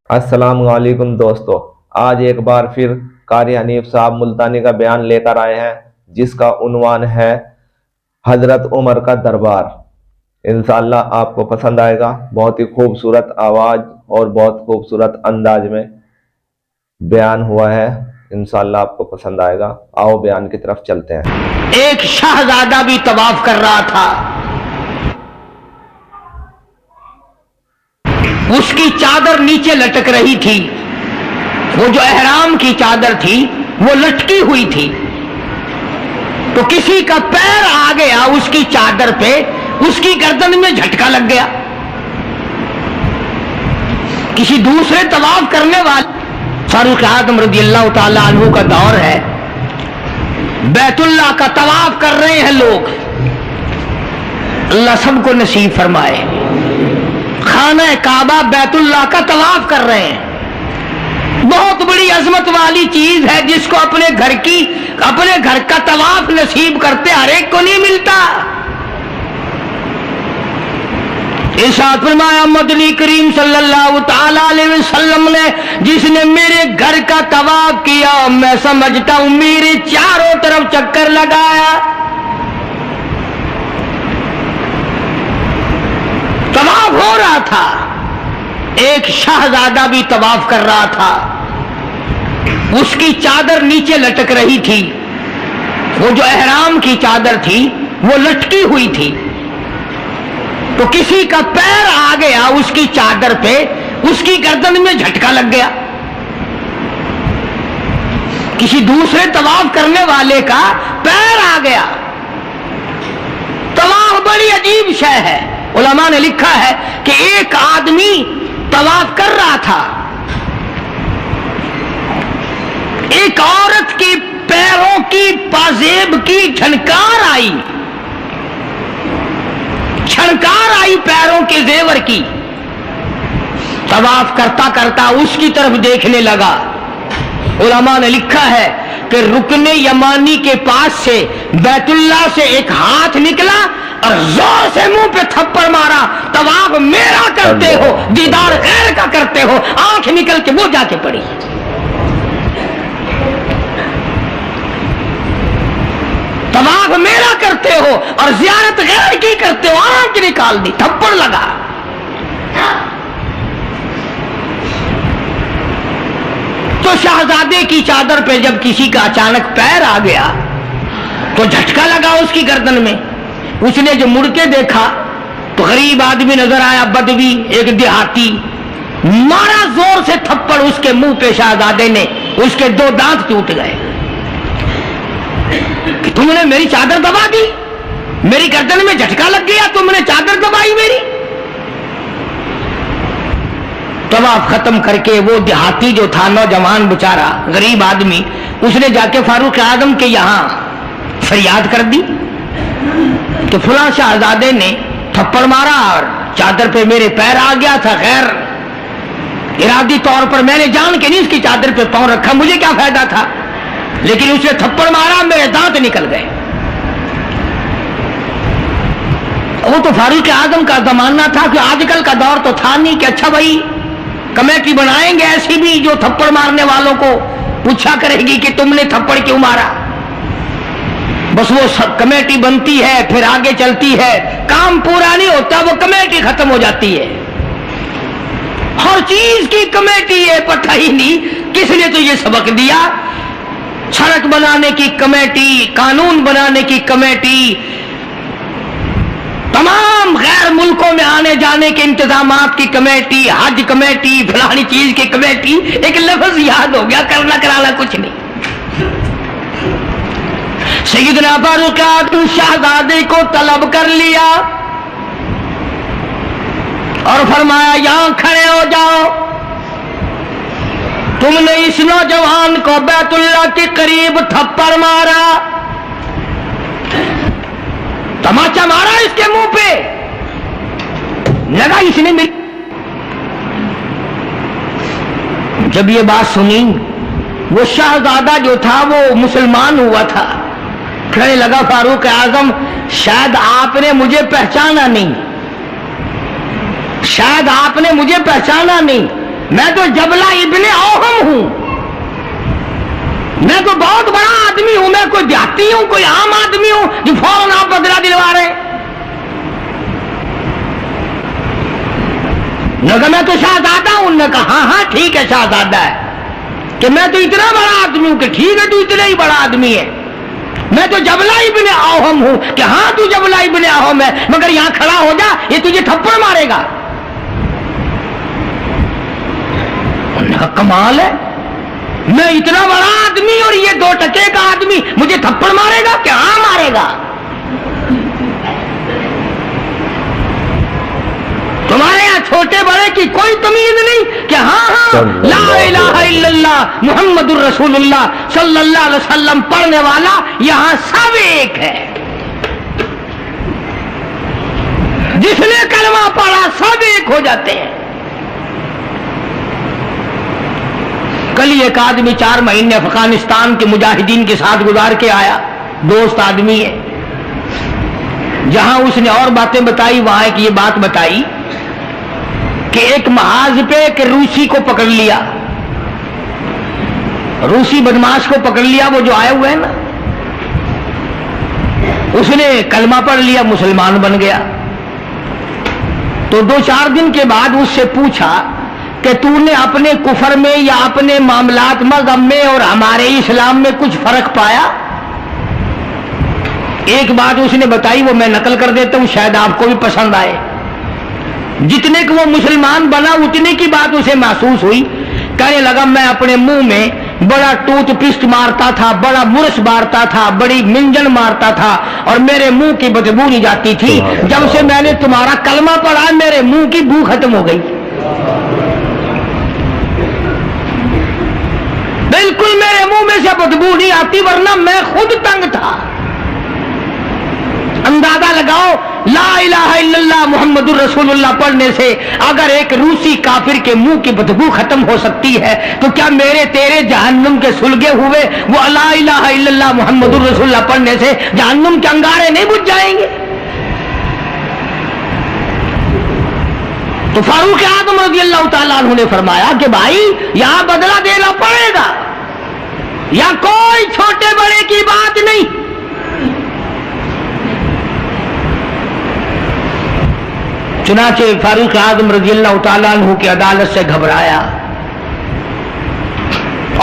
अस्सलाम वालेकुम दोस्तों, आज एक बार फिर कारी हनीफ साहब मुल्तानी का बयान लेकर आए हैं जिसका उन्वान है हजरत उमर का दरबार। इंशाअल्लाह आपको पसंद आएगा। बहुत ही खूबसूरत आवाज और बहुत खूबसूरत अंदाज में बयान हुआ है। इंशाअल्लाह आपको पसंद आएगा। आओ बयान की तरफ चलते हैं। एक शाहजादा भी तवाफ कर रहा था, उसकी चादर नीचे लटक रही थी। वो जो एहराम की चादर थी वो लटकी हुई थी, तो किसी का पैर आ गया उसकी चादर पे, उसकी गर्दन में झटका लग गया। किसी दूसरे तवाफ करने वाले, फारूक आजम रज़ियल्लाहु ताला अन्हु का दौर है, बैतुल्लाह का तवाफ कर रहे हैं लोग। अल्लाह सबको नसीब फरमाए। खाना काबा बैतुल्लाह का तवाफ कर रहे हैं। बहुत बड़ी अजमत वाली चीज है जिसको अपने घर का तवाफ नसीब करते हर एक को नहीं मिलता। इरशाद फरमाया मदनी करीम सल्लल्लाहु ताला अलैहि वसल्लम ने, जिसने मेरे घर का तवाफ किया मैं समझता हूं मेरे चारों तरफ चक्कर लगाया। तवाफ हो रहा था, एक शाहजादा भी तवाफ कर रहा था, उसकी चादर नीचे लटक रही थी। वो जो एहराम की चादर थी वो लटकी हुई थी, तो किसी का पैर आ गया उसकी चादर पे, उसकी गर्दन में झटका लग गया। किसी दूसरे तवाफ करने वाले का पैर आ गया। तवाफ बड़ी अजीब शय है। उलमा ने लिखा है कि एक आदमी तवाफ कर रहा था, एक औरत के पैरों की पाजेब की झनकार आई पैरों के जेवर की। तवाफ करता करता उसकी तरफ देखने लगा। उलमा ने लिखा है कि रुकने यमानी के पास से बैतुल्लाह से एक हाथ निकला और जोर से मुंह पे थप्पड़ मारा। तवाफ मेरा करते हो, दीदार गैर का करते हो। आंख निकल के वो जाके पड़ी। तवाफ मेरा करते हो और जियारत गैर की करते हो। आंख निकाल दी, थप्पड़ लगा। तो शहजादे की चादर पे जब किसी का अचानक पैर आ गया तो झटका लगा उसकी गर्दन में। उसने जो मुड़ के देखा तो गरीब आदमी नजर आया, बदवी, एक देहाती। मारा जोर से थप्पड़ उसके मुंह पे शहजादे ने, उसके 2 दांत टूट गए। कि तुमने मेरी चादर दबा दी, मेरी गर्दन में झटका लग गया, तुमने चादर दबाई मेरी। तवाफ खत्म करके वो देहाती जो था, नौजवान बेचारा गरीब आदमी, उसने जाके फारूक आजम के यहां फरियाद कर दी कि फलां शहजादे ने थप्पड़ मारा और चादर पे मेरे पैर आ गया था। खैर इरादी तौर पर मैंने जान के नहीं उसकी चादर पे पांव रखा, मुझे क्या फायदा था, लेकिन उसने थप्पड़ मारा, मेरे दांत निकल गए। वो तो फारूक आजम का जमाना था कि आजकल का दौर तो था नहीं कि अच्छा भाई कमेटी बनाएंगे ऐसी भी जो थप्पड़ मारने वालों को पूछा करेगी कि तुमने थप्पड़ क्यों मारा। बस वो सब कमेटी बनती है, फिर आगे चलती है, काम पूरा नहीं होता, वो कमेटी खत्म हो जाती है। हर चीज की कमेटी है, पता ही नहीं किसने तो ये सबक दिया। सड़क बनाने की कमेटी, कानून बनाने की कमेटी, तमाम गैर मुल्कों में आने जाने के इंतजामात की कमेटी, हज कमेटी, फलानी चीज की कमेटी। एक लफ्ज याद हो गया, करना कराना कुछ नहीं। सैयदना फारूक आजम शहजादे को तलब कर लिया और फरमाया यहां खड़े हो जाओ। तुमने इस नौजवान को बैतुल्लाह के करीब थप्पड़ मारा, तमाचा मारा इसके मुंह पे, लगा इसने मेरी। जब ये बात सुनी, वो शहजादा जो था वो मुसलमान हुआ था। कहने लगा फारूक आजम, शायद आपने मुझे पहचाना नहीं, शायद आपने मुझे पहचाना नहीं। میں تو جبلہ ابن اوہم ہوں، میں تو بہت بڑا آدمی ہوں، میں کوئی دیہاتی ہوں، کوئی عام آدمی ہوں جو فوراً آپ بدلہ دلوا رہے ہیں؟ نے کہا میں تو شہزادہ ہوں۔ نے کہا ہاں ہاں ٹھیک ہے شہزادہ ہے، کہ میں تو اتنا بڑا آدمی ہوں، کہ ٹھیک ہے تو اتنا ہی بڑا آدمی ہے، میں تو جبلہ ابن اوہم ہوں، کہ ہاں تو جبلہ ابن اوہم ہے، مگر یہاں کھڑا ہو جا، یہ تجھے تھپڑ مارے گا۔ انہوں نے کہا کمال ہے، میں اتنا بڑا آدمی اور یہ 2 ٹکے کا آدمی مجھے تھپڑ مارے گا؟ کہ ہاں مارے گا۔ تمہارے یہاں چھوٹے بڑے کی کوئی تمیز نہیں کہ ہاں ہاں لا الہ الا اللہ محمد الرسول اللہ صلی اللہ علیہ وسلم پڑھنے والا یہاں سب ایک ہے، جس نے کلمہ پڑھا سب ایک ہو جاتے ہیں۔ کل ایک آدمی 4 مہینے افغانستان کے مجاہدین کے ساتھ گزار کے آیا، دوست آدمی ہے، جہاں اس نے اور باتیں بتائی وہاں ایک یہ بات بتائی کہ ایک محاذ پہ ایک روسی کو پکڑ لیا، روسی بدماش کو پکڑ لیا، وہ جو آئے ہوئے ہیں نا، اس نے کلمہ پڑھ لیا، مسلمان بن گیا۔ تو 2-4 دن کے بعد اس سے پوچھا کہ تو نے اپنے کفر میں یا اپنے معاملات مذہب میں اور ہمارے اسلام میں کچھ فرق پایا؟ ایک بات اس نے بتائی، وہ میں نقل کر دیتا ہوں، شاید آپ کو بھی پسند آئے۔ جتنے کہ وہ مسلمان بنا اتنے کی بات اسے محسوس ہوئی، کہنے لگا میں اپنے منہ میں بڑا ٹوتھ پسٹ مارتا تھا، بڑا برش مارتا تھا، بڑی منجن مارتا تھا، اور میرے منہ کی بدبو نہیں جاتی تھی، جب سے میں نے تمہارا کلمہ پڑھا میرے منہ کی بو ختم ہو گئی، بالکل میرے منہ میں سے بدبو نہیں آتی، ورنہ میں خود تنگ تھا۔ اندازہ لگاؤ لا الہ الا اللہ محمد الرسول اللہ پڑھنے سے اگر ایک روسی کافر کے منہ کی بدبو ختم ہو سکتی ہے تو کیا میرے تیرے جہنم کے سلگے ہوئے وہ لا الہ الا اللہ محمد الرسول اللہ پڑھنے سے جہنم کے انگارے نہیں بجھ جائیں گے؟ تو فاروق اعظم رضی اللہ تعالیٰ عنہ نے فرمایا کہ بھائی یہاں بدلہ دینا پڑے گا، یا کوئی چھوٹے بڑے کی بات نہیں۔ چنانچہ فاروق اعظم رضی اللہ تعالیٰ عنہ کی عدالت سے گھبرایا،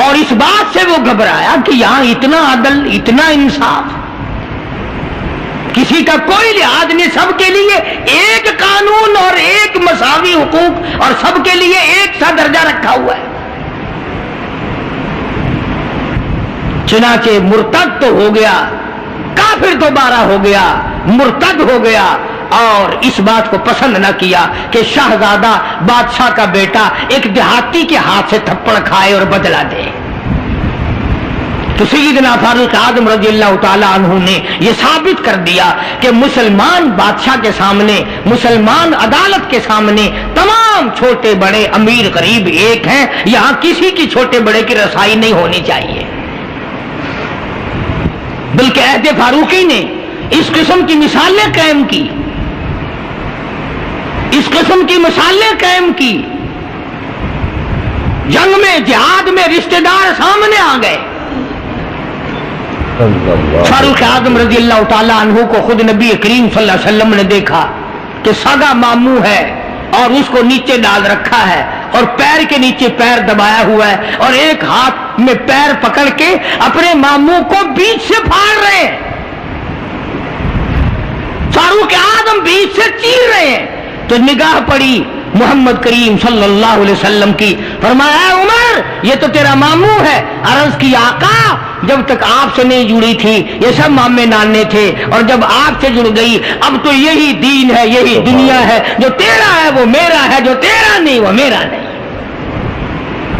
اور اس بات سے وہ گھبرایا کہ یہاں اتنا عدل، اتنا انصاف، کسی کا کوئی لحاظ نہیں، سب کے لیے ایک قانون اور ایک مساوی حقوق اور سب کے لیے ایک سا درجہ رکھا ہوا ہے۔ چنانچہ مرتد تو ہو گیا، کافر دوبارہ ہو گیا، مرتد ہو گیا، اور اس بات کو پسند نہ کیا کہ شہزادہ بادشاہ کا بیٹا ایک دیہاتی کے ہاتھ سے تھپڑ کھائے اور بدلہ دے۔ تو سیدنا فاروق اعظم رضی اللہ تعالی عنہ نے یہ ثابت کر دیا کہ مسلمان بادشاہ کے سامنے، مسلمان عدالت کے سامنے تمام چھوٹے بڑے امیر غریب ایک ہیں، یہاں کسی کی چھوٹے بڑے کی رسائی نہیں ہونی چاہیے۔ بلکہ عہد فاروقی نے اس قسم کی مثالیں قائم کی، اس قسم کی مثالیں قائم کی، جنگ میں جہاد میں رشتہ دار سامنے آ گئے۔ فاروق اعظم رضی اللہ تعالیٰ عنہ کو خود نبی کریم صلی اللہ علیہ وسلم نے دیکھا کہ سگا ماموں ہے اور اس کو نیچے ڈال رکھا ہے اور پیر کے نیچے پیر دبایا ہوا ہے اور ایک ہاتھ میں پیر پکڑ کے اپنے ماموں کو بیچ سے پھاڑ رہے ہیں، فاروق اعظم بیچ سے چیر رہے ہیں۔ تو نگاہ پڑی محمد کریم صلی اللہ علیہ وسلم کی، فرمایا اے عمر یہ تو تیرا ماموں ہے۔ عرض کی آقا جب تک آپ سے نہیں جڑی تھی یہ سب مامے نانے تھے، اور جب آپ سے جڑ گئی اب تو یہی دین ہے، یہی دنیا ہے، جو تیرا ہے وہ میرا ہے، جو تیرا نہیں وہ میرا نہیں۔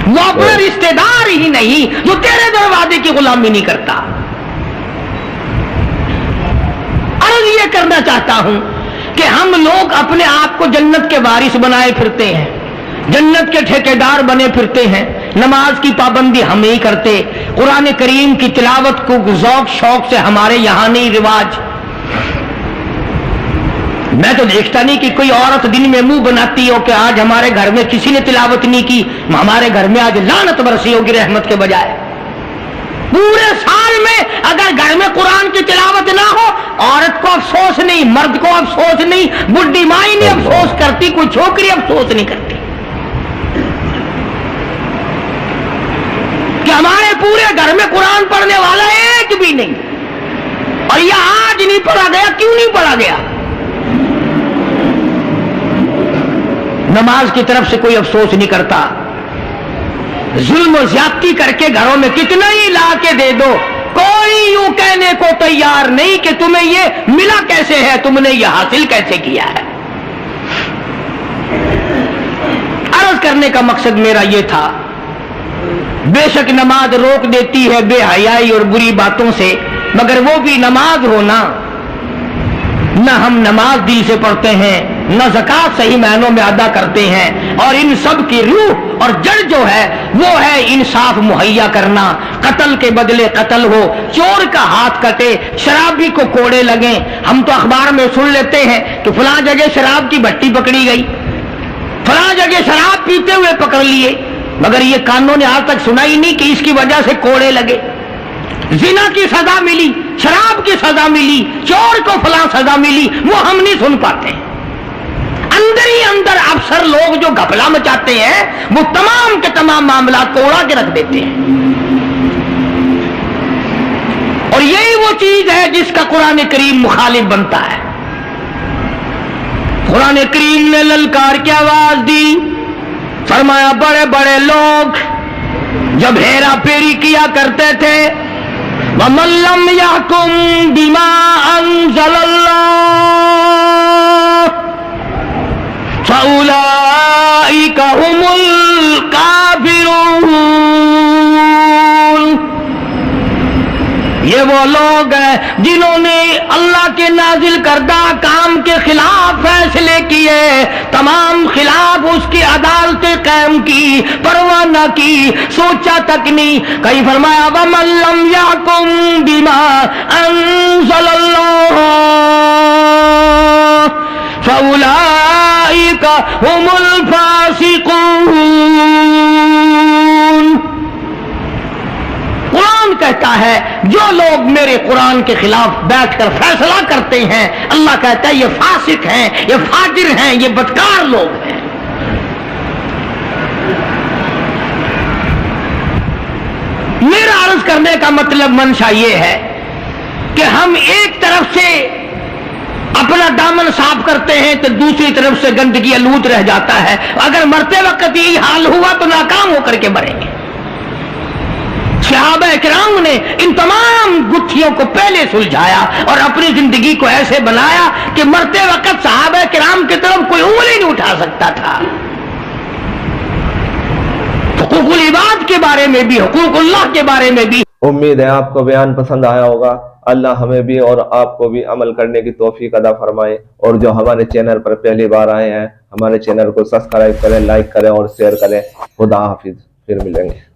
وہ اپنے رشتہ دار ہی نہیں جو تیرے دروازے کی غلامی نہیں کرتا۔ عرض یہ کرنا چاہتا ہوں کہ ہم لوگ اپنے آپ کو جنت کے وارث بنائے پھرتے ہیں، جنت کے ٹھیکیدار بنے پھرتے ہیں، نماز کی پابندی ہم نہیں کرتے، قرآن کریم کی تلاوت کو ذوق شوق سے ہمارے یہاں نہیں رواج، मैं तो देखता नहीं कि कोई औरत दिन में मुंह बनाती हो कि आज हमारे घर में किसी ने तिलावत नहीं की, हमारे घर में आज लानत बरसी होगी रहमत के बजाय। पूरे साल में अगर घर में कुरान की तिलावत ना हो, औरत को अफसोस नहीं, मर्द को अफसोस नहीं, बुढ़ी माई नहीं अफसोस करती, कोई छोकरी अफसोस नहीं करती कि हमारे पूरे घर में कुरान पढ़ने वाला एक भी नहीं। और यह आज नहीं पढ़ा गया, क्यों नहीं पढ़ा गया? नमाज की तरफ से कोई अफसोस नहीं करता। जुल्म और ज्यादती करके घरों में कितना ही ला के दे दो, कोई यूं कहने को तैयार नहीं कि तुम्हें ये मिला कैसे है, तुमने ये हासिल कैसे किया है। अर्ज करने का मकसद मेरा ये था, बेशक नमाज रोक देती है बेहयाई और बुरी बातों से, मगर वो भी नमाज हो ना, न हम नमाज दिल से पढ़ते हैं, न ज़कात सही मायनों में अदा करते हैं। और इन सब की रूह और जड़ जो है वो है इंसाफ मुहैया करना। कत्ल के बदले कत्ल हो, चोर का हाथ कटे, शराबी को कोड़े लगे। हम तो अखबार में सुन लेते हैं कि फलां जगह शराब की भट्टी पकड़ी गई, फलां जगह शराब पीते हुए पकड़ लिए, मगर ये कानून ने आज तक सुना ही नहीं कि इसकी वजह से कोड़े लगे। जिना की सजा मिली, शराब की सजा मिली, चोर को फलां सजा मिली, वो हम नहीं सुन पाते। अंदर ही अंदर अफसर लोग जो घपला मचाते हैं वो तमाम के तमाम मामला को उड़ा के रख देते हैं। और यही वो चीज है जिसका कुरान करीम मुखालिफ बनता है। कुरान करीम ने ललकार की आवाज दी, फरमाया बड़े बड़े लोग जब हेरा फेरी किया करते थे, वमन लम यहकुम बिमा अंज़लल्लाह फउलाइका हुमुल काफिरून। ये वो लोग हैं जिन्होंने अल्लाह के नाजिल करदा काम के खिलाफ फैसले किए, तमाम खिलाफ उसकी अदालतें कायम की, परवाह न की, सोचा तक नहीं। कहीं फरमाया वमन लम यहकुम बिमा अंज़लल्लाह फउलाइका हुमुल फासिकून। कुरान कहता है जो लोग मेरे कुरान के खिलाफ बैठकर फैसला करते हैं, अल्लाह कहता है ये फासिक हैं, ये फाजिर हैं, ये बदकार लोग हैं। मेरा अर्ज करने का मतलब मंशा ये है कि हम एक तरफ से अपना दामन साफ करते हैं तो दूसरी तरफ से गंदगी आलूद रह जाता है। अगर मरते वक्त यही हाल हुआ तो नाकाम होकर के मरेंगे। सहाबा इकराम ने इन तमाम गुत्थियों को पहले सुलझाया और अपनी जिंदगी को ऐसे बनाया कि मरते वक्त सहाबा इकराम की तरफ कोई उंगली नहीं उठा सकता था। हुकूकुल इबाद के बारे में भी, हुकूकुल्लाह के बारे में भी। उम्मीद है आपको बयान पसंद आया होगा। अल्लाह हमें भी और आपको भी अमल करने की तौफीक अदा फरमाए। और जो हमारे चैनल पर पहली बार आए हैं, हमारे चैनल को सब्सक्राइब करें, लाइक करें और शेयर करें। खुदा हाफिज, फिर मिलेंगे।